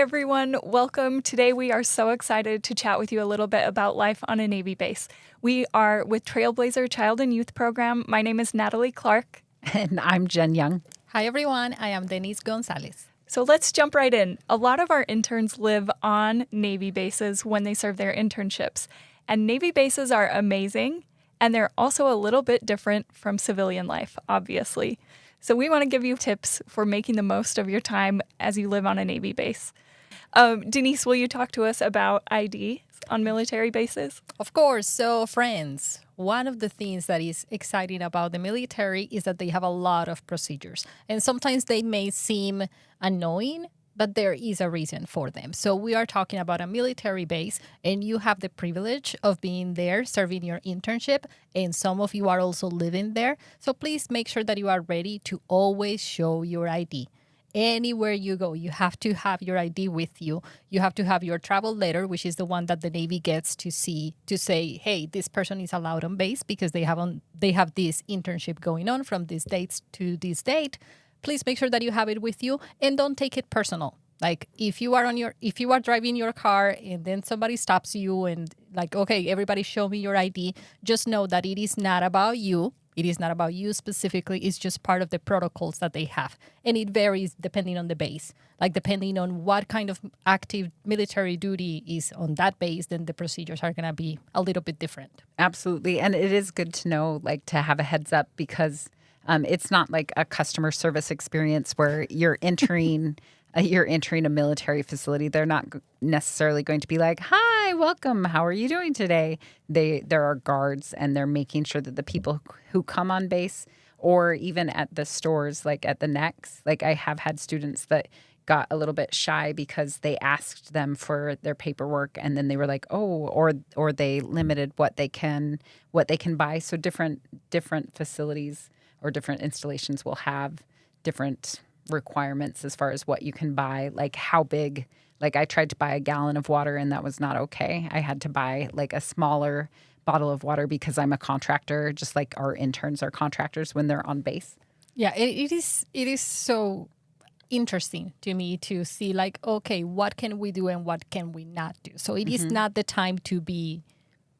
everyone. Welcome. Today we are so excited to chat with you a little bit about life on a Navy base. We are with Trailblazer Child and Youth Program. My name is Natalie Clark. And I'm Jen Young. Hi, everyone. I am Denise Gonzalez. So let's jump right in. A lot of our interns live on Navy bases when they serve their internships. And Navy bases are amazing, and they're also a little bit different from civilian life, obviously. So we want to give you tips for making the most of your time as you live on a Navy base. Denise, will you talk to us about ID on military bases? Of course. So, friends, one of the things that is exciting about the military is that they have a lot of procedures. And sometimes they may seem annoying, but there is a reason for them. So we are talking about a military base, and you have the privilege of being there, serving your internship, and some of you are also living there. So please make sure that you are ready to always show your ID. Anywhere you go, you have to have your ID with you. You have to have your travel letter, which is the one that the Navy gets to see to say, hey, this person is allowed on base because they have this internship going on from these dates to this date. Please make sure that you have it with you and don't take it personal. Like if you are driving your car and then somebody stops you and like, okay, everybody show me your ID, just know that it is not about you. It is not about you specifically. It's just part of the protocols that they have. And it varies depending on the base. Like depending on what kind of active military duty is on that base, then the procedures are going to be a little bit different. Absolutely. And it is good to know, like, to have a heads up because it's not like a customer service experience where you're entering a military facility. They're not necessarily going to be like, hi, welcome. How are you doing today? There are guards, and they're making sure that the people who come on base or even at the stores, like at the necks, like I have had students that got a little bit shy because they asked them for their paperwork and then they were like, oh, or they limited what they can buy. So different facilities or different installations will have different requirements as far as what you can buy, like how big. Like I tried to buy a gallon of water and that was not okay. I had to buy like a smaller bottle of water because I'm a contractor, just like our interns are contractors when they're on base. Yeah, it is so interesting to me to see like, okay, what can we do and what can we not do? So it is not the time to be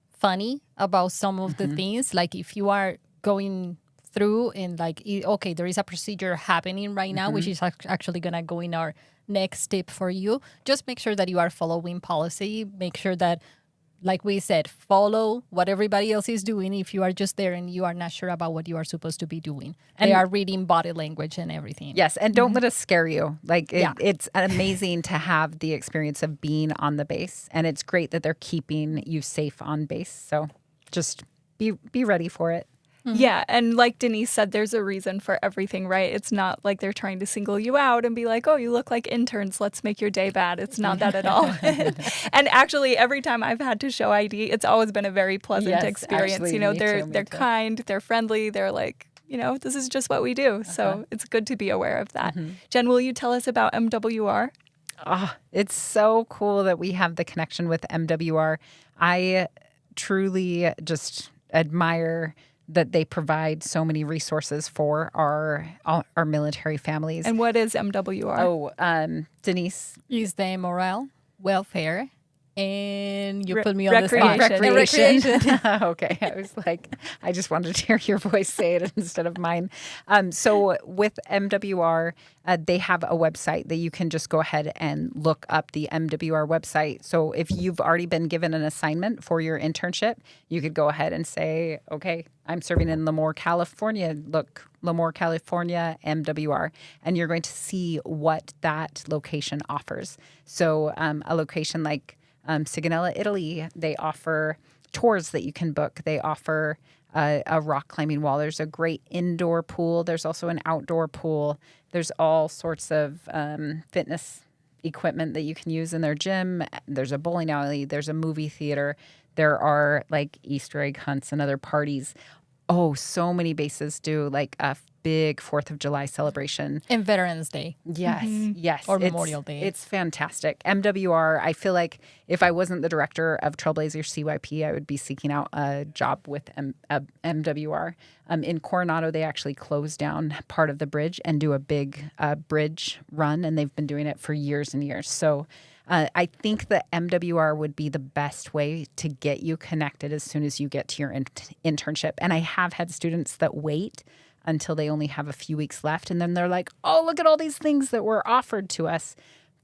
funny about some of the things. Like if you are going through and like, okay, there is a procedure happening right now, which is actually going to go in our next tip for you. Just make sure that you are following policy. Make sure that, like we said, follow what everybody else is doing if you are just there and you are not sure about what you are supposed to be doing. And they are reading body language and everything. Yes, and don't let us scare you. Like it's amazing to have the experience of being on the base, and it's great that they're keeping you safe on base. So just be ready for it. Yeah, and like Denise said, there's a reason for everything, right? It's not like they're trying to single you out and be like, oh, you look like interns, let's make your day bad. It's not that at all. And actually, every time I've had to show ID, it's always been a very pleasant experience. Actually, you know, me they're too. kind, they're friendly, they're like, you know, this is just what we do. So it's good to be aware of that. Jen, will you tell us about MWR? Oh, it's so cool that we have the connection with MWR. I truly just admire that they provide so many resources for our military families. And what is MWR? Oh, Denise. Is the morale, welfare, and you put me on recreation. the spot. Recreation. Okay. I was like, I just wanted to hear your voice say it instead of mine. So with MWR, they have a website that you can just go ahead and look up the MWR website. So if you've already been given an assignment for your internship, you could go ahead and say, okay, I'm serving in Lemoore, California. Look, Lemoore, California, MWR. And you're going to see what that location offers. So a location like Sigonella, Italy, they offer tours that you can book. They offer a rock climbing wall. There's a great indoor pool. There's also an outdoor pool. There's all sorts of fitness equipment that you can use in their gym. There's a bowling alley. There's a movie theater. There are like Easter egg hunts and other parties. Oh, so many bases do like big 4th of July celebration. And Veterans Day. Yes, yes. Or It's- Memorial Day. It's fantastic. MWR, I feel like if I wasn't the director of Trailblazer CYP, I would be seeking out a job with MWR. In Coronado, they actually close down part of the bridge and do a big bridge run, and they've been doing it for years and years. So I think that MWR would be the best way to get you connected as soon as you get to your internship. And I have had students that wait until they only have a few weeks left. And then they're like, oh, look at all these things that were offered to us.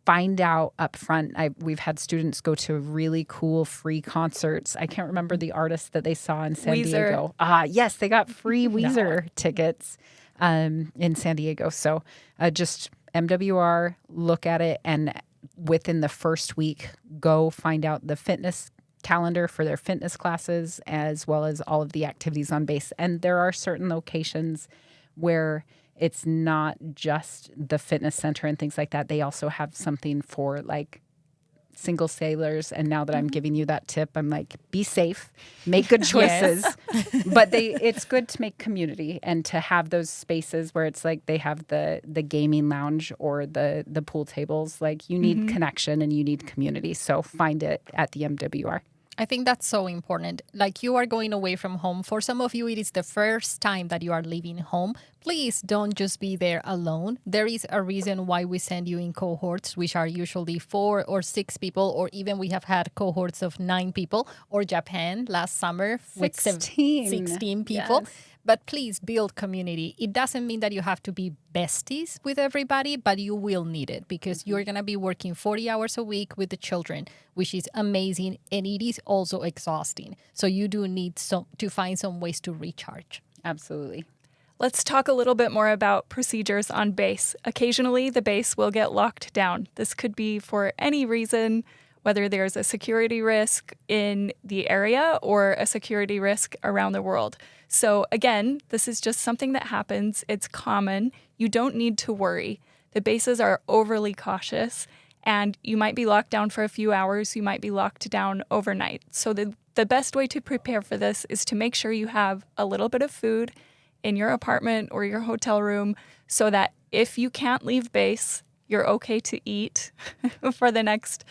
Find out up front. We've had students go to really cool free concerts. I can't remember the artist that they saw in San Diego. Yes, they got free Weezer tickets in San Diego. So just MWR, look at it, and within the first week, go find out the fitness calendar for their fitness classes, as well as all of the activities on base. And there are certain locations where it's not just the fitness center and things like that. They also have something for like single sailors. And now that I'm giving you that tip, I'm like, be safe, make good choices. But it's good to make community and to have those spaces where it's like they have the gaming lounge or the pool tables. Like you need connection and you need community. So find it at the MWR. I think that's so important. Like you are going away from home. For some of you, it is the first time that you are leaving home. Please don't just be there alone. There is a reason why we send you in cohorts, which are usually 4 or 6 people, or even we have had cohorts of 9 people, or Japan last summer with 16 people. Yes. But please build community. It doesn't mean that you have to be besties with everybody, but you will need it because you're going to be working 40 hours a week with the children, which is amazing. And it is also exhausting. So you do need to find some ways to recharge. Absolutely. Let's talk a little bit more about procedures on base. Occasionally, the base will get locked down. This could be for any reason, whether there's a security risk in the area or a security risk around the world. So again, this is just something that happens. It's common. You don't need to worry. The bases are overly cautious, and you might be locked down for a few hours. You might be locked down overnight. So the best way to prepare for this is to make sure you have a little bit of food in your apartment or your hotel room so that if you can't leave base, you're okay to eat for the next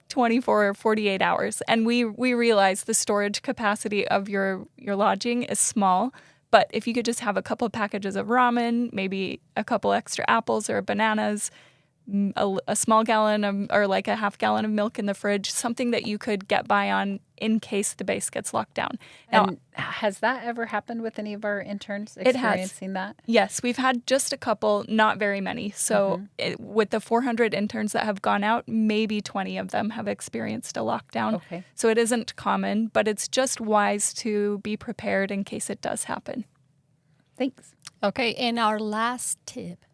24 or 48 hours. And we realize the storage capacity of your lodging is small, but if you could just have a couple of packages of ramen, maybe a couple extra apples or bananas, a small gallon or like a half gallon of milk in the fridge, something that you could get by on in case the base gets locked down. Now, and has that ever happened with any of our interns experiencing that? Yes, we've had just a couple, not very many. So with the 400 interns that have gone out, maybe 20 of them have experienced a lockdown. Okay. So it isn't common, but it's just wise to be prepared in case it does happen. Thanks. Okay, and our last tip.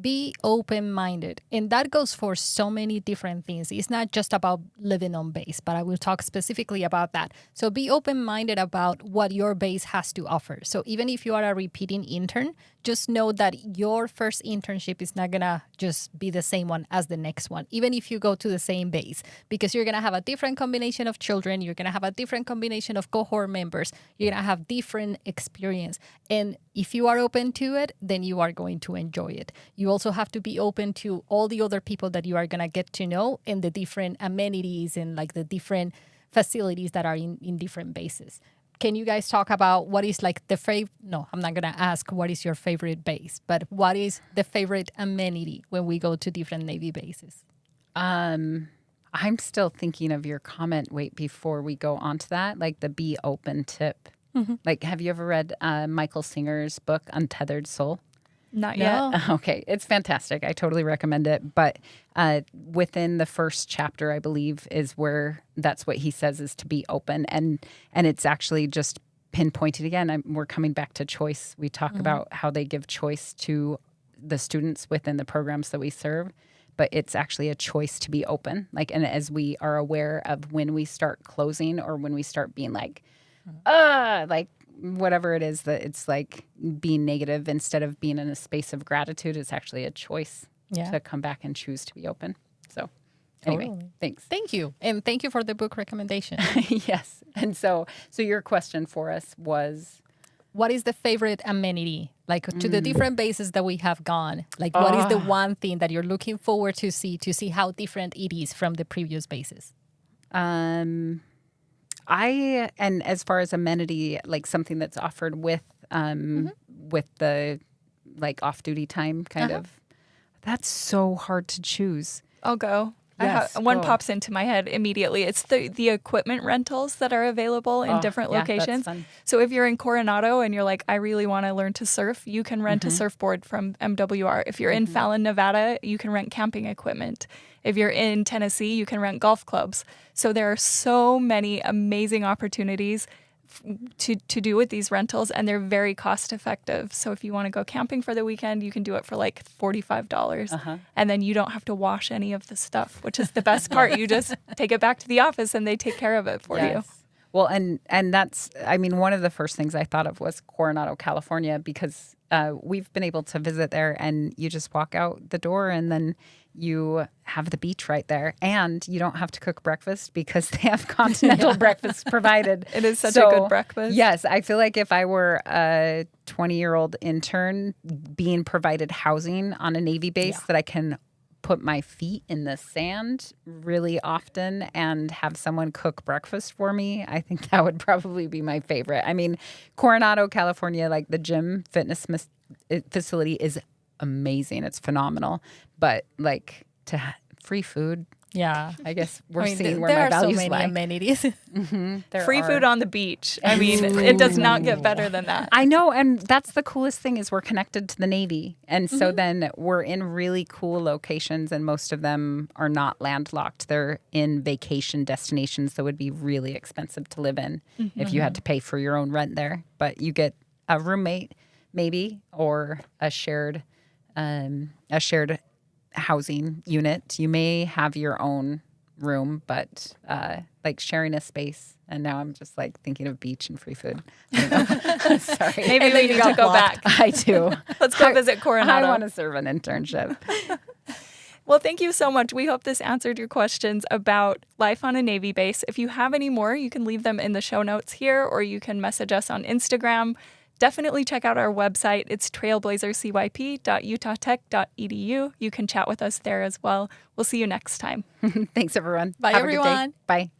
Be open-minded. And that goes for so many different things. It's not just about living on base, but I will talk specifically about that. So be open-minded about what your base has to offer. So even if you are a repeating intern, just know that your first internship is not going to just be the same one as the next one, even if you go to the same base, because you're going to have a different combination of children. You're going to have a different combination of cohort members. You're going to have different experience. And if you are open to it, then you are going to enjoy it. You also have to be open to all the other people that you are going to get to know and the different amenities and like the different facilities that are in different bases. Can you guys talk about what is like the favorite? No, I'm not going to ask what is your favorite base, but what is the favorite amenity when we go to different Navy bases? I'm still thinking of your comment, before we go on to that, like the be open tip. Like, have you ever read Michael Singer's book, Untethered Soul? Not yet. Okay. It's fantastic. I totally recommend it. But within the first chapter, I believe, is where that's what he says is to be open. And it's actually just pinpointed again. We're coming back to choice. We talk about how they give choice to the students within the programs that we serve. But it's actually a choice to be open. Like, and as we are aware of when we start closing or when we start being like, like, whatever it is, that it's like being negative instead of being in a space of gratitude. It's actually a choice to come back and choose to be open. So anyway, thanks. Thank you. And thank you for the book recommendation. Yes. And so your question for us was, what is the favorite amenity? Like to the different bases that we have gone, like what is the one thing that you're looking forward to see how different it is from the previous bases? And as far as amenity, like something that's offered with the like off-duty time kind of, that's so hard to choose. I'll go. Yes, One go. pops into my head immediately. It's the equipment rentals that are available in different yeah, that's locations. fun. So if you're in Coronado and you're like, I really want to learn to surf, you can rent a surfboard from MWR. If you're in Fallon, Nevada, you can rent camping equipment. If you're in Tennessee, you can rent golf clubs. So there are so many amazing opportunities to do with these rentals, and they're very cost effective. So if you want to go camping for the weekend, you can do it for like $45, and then you don't have to wash any of the stuff, which is the best part. You just take it back to the office and they take care of it for you. Well, and that's, I mean, one of the first things I thought of was Coronado, California, because we've been able to visit there, and you just walk out the door and then you have the beach right there, and you don't have to cook breakfast because they have continental breakfast provided. It is such a good breakfast. Yes, I feel like if I were a 20-year-old intern being provided housing on a Navy base that I can put my feet in the sand really often and have someone cook breakfast for me, I think that would probably be my favorite. I mean, Coronado, California, like the gym fitness facility is amazing. It's phenomenal. But like free food, I guess we're seeing where my values lie. There are so many amenities. Free food on the beach. I mean, it does not get better than that. I know, and that's the coolest thing is we're connected to the Navy. And so then we're in really cool locations, and most of them are not landlocked. They're in vacation destinations that would be really expensive to live in if you had to pay for your own rent there. But you get a roommate maybe, or a shared housing unit. You may have your own room, but like sharing a space. And now I'm just like thinking of beach and free food. Sorry. Maybe we need to go back. I do. Let's go visit Coronado. I want to serve an internship. Well, thank you so much. We hope this answered your questions about life on a Navy base. If you have any more, you can leave them in the show notes here, or you can message us on Instagram. Definitely check out our website. It's trailblazercyp.utah.tech.edu. You can chat with us there as well. We'll see you next time. Thanks, everyone. Bye, Have a good day. everyone. Bye.